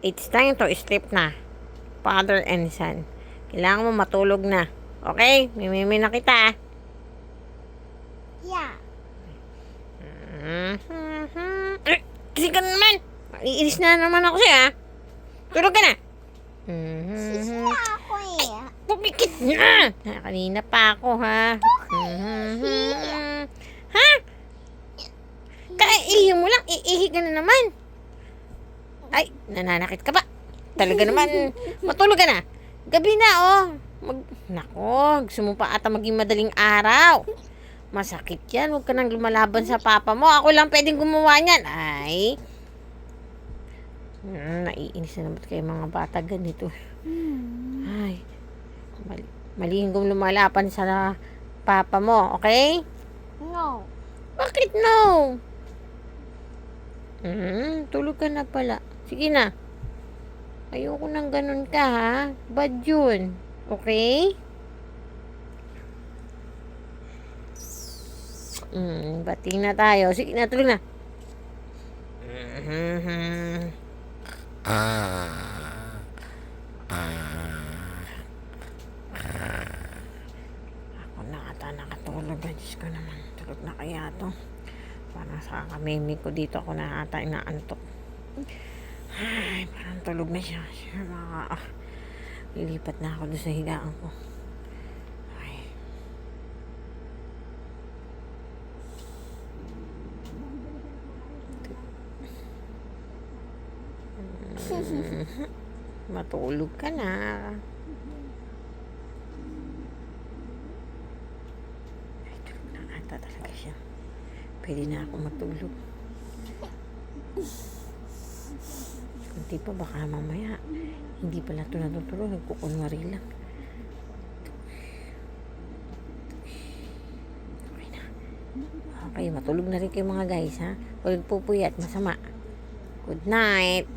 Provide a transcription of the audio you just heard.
It's time to sleep na. Father and son. Kailangan mo matulog na. Okay? Mimimi na kita. Yeah. Kasi ka naman. Iinis na naman ako siya. Tulog ka na. Sisira ako eh. Pumikit na. Kanina pa ako ha. Ha? Kaiihi mo lang. Iihi ka na naman. Ay, nananakit ka ba? Talaga naman. Matulog ka na. Gabi na oh. Nako, gusto mo pa ata maging madaling araw. Masakit yan. Huwag ka nang lumalaban sa papa mo. Ako lang pwedeng gumawa niyan. Ay. Naiinis na naman kayo mga bata ganito. Ay. Malihin kong lumalaban sa papa mo. Okay? No. Bakit no? Tulog ka na pala. Sige na. Ayoko nang ganun ka ha. Bad yun. Okay? Bating na tayo. Sige na, tulog na. Ako na ata nakatulog. Diyos ko naman. Tulog na kaya to. Parang sa kamimi ko dito ako na ata inaantok. Ay, parang tulog na siya. Lilipat na ako doon sa higaan ko. Ay. Matulog ka na. Ay, tulog na ata talaga siya. Pwede na ako matulog. Kunti pa baka mamaya hindi pala ito natutulog, nagkukunwari lang. Okay na. Okay, matulog na rin kayo mga guys ha. Huwag pupuyat, masama. Good night.